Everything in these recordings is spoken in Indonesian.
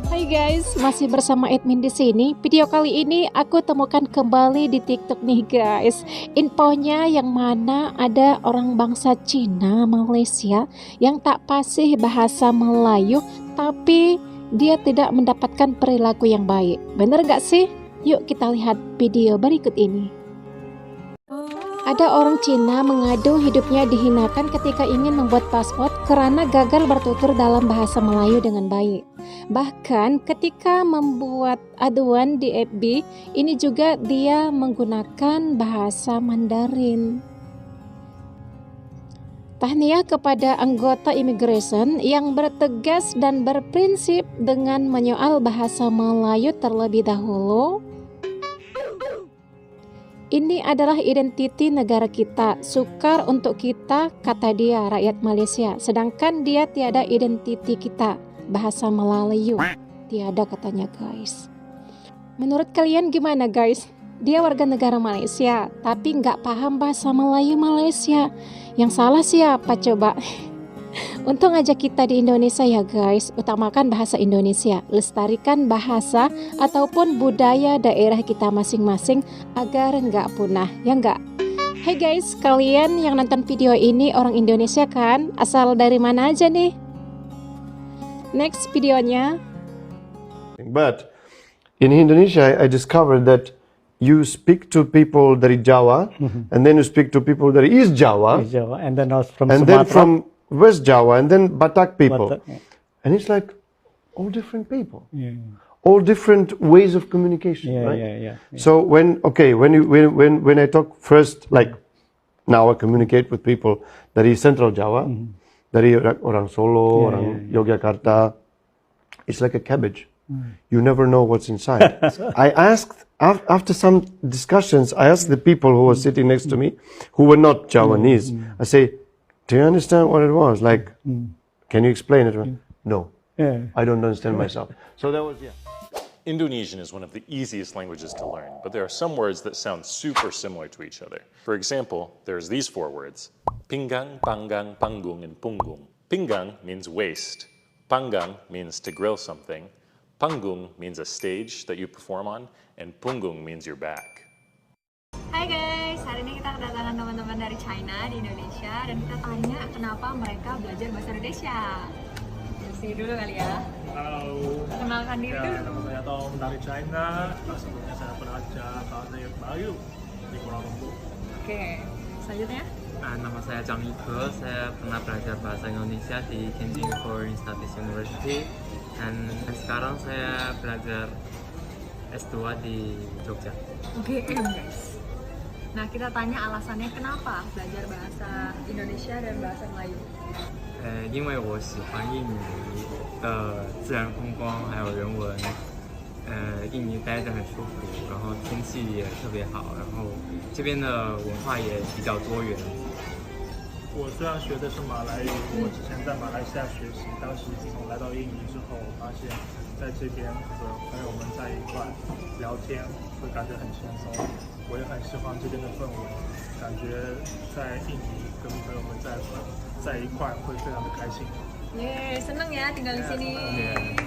Hai guys, masih bersama admin di sini. Video kali ini aku temukan kembali di TikTok nih guys. Infonya yang mana ada orang bangsa Cina, Malaysia yang tak fasih bahasa Melayu, tapi dia tidak mendapatkan perilaku yang baik. Bener gak sih? Yuk kita lihat video berikut ini. Ada orang Cina mengadu hidupnya dihinakan ketika ingin membuat paspor karena gagal bertutur dalam bahasa Melayu dengan baik. Bahkan ketika membuat aduan di FB, ini juga dia menggunakan bahasa Mandarin. Tahniah kepada anggota immigration yang bertegas dan berprinsip dengan menyoal bahasa Melayu terlebih dahulu. Ini adalah identiti negara kita, sukar untuk kita, kata dia, rakyat Malaysia. Sedangkan dia tiada identiti kita, bahasa Melayu. Tiada katanya guys. Menurut kalian gimana guys? Dia warga negara Malaysia, tapi nggak paham bahasa Melayu Malaysia. Yang salah siapa coba? Untung aja kita di Indonesia ya guys, utamakan bahasa Indonesia, lestarikan bahasa ataupun budaya daerah kita masing-masing agar nggak punah, ya nggak? Hey guys, kalian yang nonton video ini orang Indonesia kan? Asal dari mana aja nih? Next videonya. But in Indonesia, I discovered that you speak to people dari Jawa, and then you speak to people dari East Jawa, and then also from and Sumatra. then from West Java, and then Batak people, Batak, yeah. and it's like all different people, Yeah. all different ways of communication, Yeah, right? yeah. So when I talk first, like now I communicate with people dari Central Java, dari orang Solo, orang Yogyakarta, it's like a cabbage. You never know what's inside. I asked, after some discussions, I asked the people who were sitting next to me, who were not Javanese, I say, do you understand what it was? Like, can you explain it? No, I don't understand myself. So that was, Indonesian is one of the easiest languages to learn, but there are some words that sound super similar to each other. For example, there's these four words: pinggang, panggang, panggung, and punggung. Pinggang means waist. Panggang means to grill something. Panggung means a stage that you perform on, and punggung means your back. Hai guys, hari ini kita kedatangan teman-teman dari China di Indonesia dan kita tanya kenapa mereka belajar bahasa Indonesia. Sini dulu kali ya. Halo. Kenalkan diri dulu. Nama saya Tom dari China. Sebelumnya saya belajar bahasa Melayu di Kuala Lumpur. Oke, selanjutnya. Nama saya Jang Ike, saya pernah belajar bahasa Indonesia di Tianjin Foreign Studies University dan sekarang saya belajar S2 di Jogja. UGM guys. Nah kita tanya alasannya kenapa belajar bahasa Indonesia dan bahasa Melayu. 因为我喜欢印尼的自然风光还有人文，印尼待着很舒服，然后天气也特别好，然后这边的文化也比较多元。我虽然学的是马来语，我之前在马来西亚学习，当时自从来到印尼之后，我发现在这边和朋友们在一块聊天会感觉很轻松，我也很喜欢这边的氛围，感觉在印尼跟朋友们在一块会非常的开心。 Yeay, seneng ya tinggal di sini.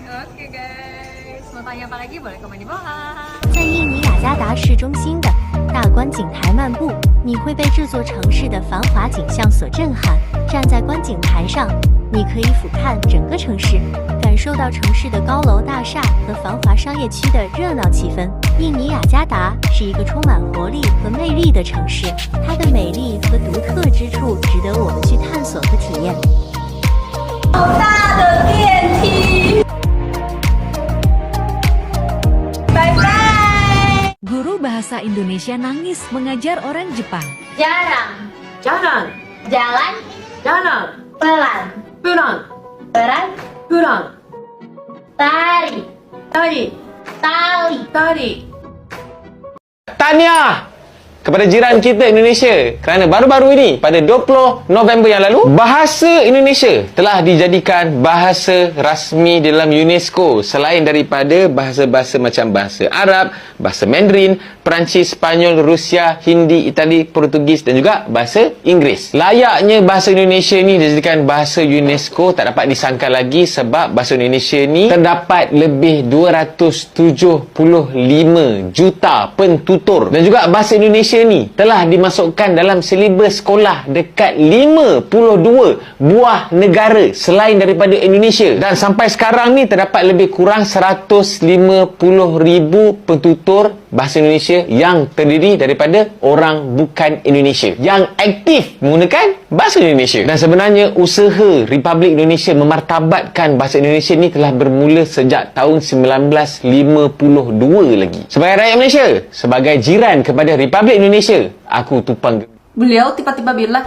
Oke guys, mau tanya apa lagi boleh komen di bawah. 在印尼雅加达市中心的大观景台漫步，你会被这座城市的繁华景象所震撼。站在观景台上，你可以俯瞰整个城市，感受到城市的高楼大厦和繁华商业区的热闹气氛。印尼雅加达是一个充满活力和魅力的城市，它的美丽和独特之处值得我们去探索和体验。 好大的电梯！拜拜。 Guru bahasa Indonesia nangis mengajar orang Jepang. Jarang, Jalan, jalan, jalan, pelan, pulang, berat, pulang, tari, tari, tali. tari. Tanya, kepada jiran kita Indonesia, kerana baru-baru ini pada 20 November yang lalu, bahasa Indonesia telah dijadikan bahasa rasmi dalam UNESCO selain daripada bahasa-bahasa macam bahasa Arab, bahasa Mandarin, Perancis, Spanyol, Rusia, Hindi, Itali, Portugis dan juga bahasa Inggeris. Layaknya bahasa Indonesia ni dijadikan bahasa UNESCO tak dapat disangka lagi sebab bahasa Indonesia ni terdapat lebih 275 juta pentutur dan juga bahasa Indonesia ni telah dimasukkan dalam silibus sekolah dekat 52 buah negara selain daripada Indonesia, dan sampai sekarang ni terdapat lebih kurang 150,000 pentutur bahasa Indonesia yang terdiri daripada orang bukan Indonesia yang aktif menggunakan bahasa Indonesia. Dan sebenarnya usaha Republik Indonesia memartabatkan bahasa Indonesia ni telah bermula sejak tahun 1952 lagi. Sebagai rakyat Malaysia, sebagai jiran kepada Republik Indonesia, aku tupang. Beliau tiba-tiba bilang,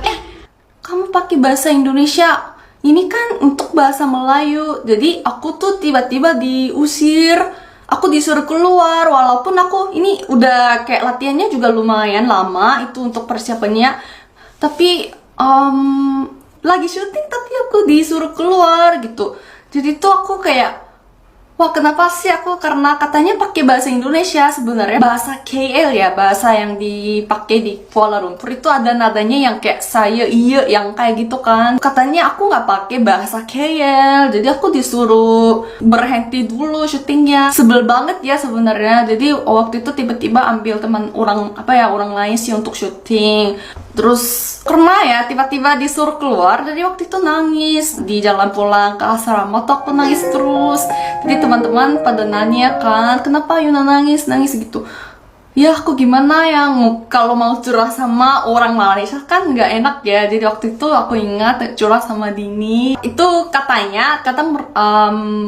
kamu pakai bahasa Indonesia, ini kan untuk bahasa Melayu. Jadi aku tuh tiba-tiba diusir, aku disuruh keluar, walaupun aku ini udah kayak latihannya juga lumayan lama itu untuk persiapannya, tapi lagi syuting tapi aku disuruh keluar gitu. Jadi tuh aku kayak, wah kenapa sih aku, karena katanya pakai bahasa Indonesia, sebenarnya bahasa KL ya, bahasa yang dipakai di Kuala Lumpur itu ada nadanya yang kayak saya, iya, yang kayak gitu kan. Katanya aku nggak pakai bahasa KL, jadi aku disuruh berhenti dulu syutingnya. Sebel banget ya sebenarnya. Jadi waktu itu tiba-tiba ambil teman orang orang lain sih untuk syuting. Terus karena ya tiba-tiba disuruh keluar, jadi waktu itu nangis di jalan pulang ke asrama tuh aku nangis terus. Jadi teman-teman pada nanya kan, kenapa Yuna nangis gitu. Ya aku gimana yang kalau mau curah sama orang Malaysia kan nggak enak ya. Jadi waktu itu aku ingat curah sama Dini, itu katanya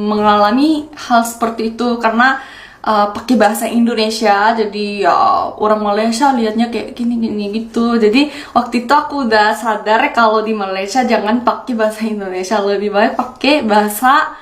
mengalami hal seperti itu karena pakai bahasa Indonesia, jadi ya orang Malaysia lihatnya kayak gini gitu. Jadi waktu itu aku udah sadar kalau di Malaysia jangan pakai bahasa Indonesia, lebih baik pakai bahasa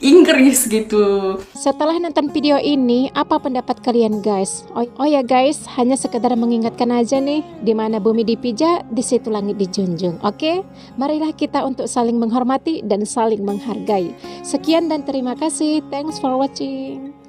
Inggris gitu. Setelah nonton video ini, apa pendapat kalian guys? Oh ya guys, hanya sekedar mengingatkan aja nih, di mana bumi dipijak, di situ langit dijunjung. Oke? Marilah kita untuk saling menghormati dan saling menghargai. Sekian dan terima kasih. Thanks for watching.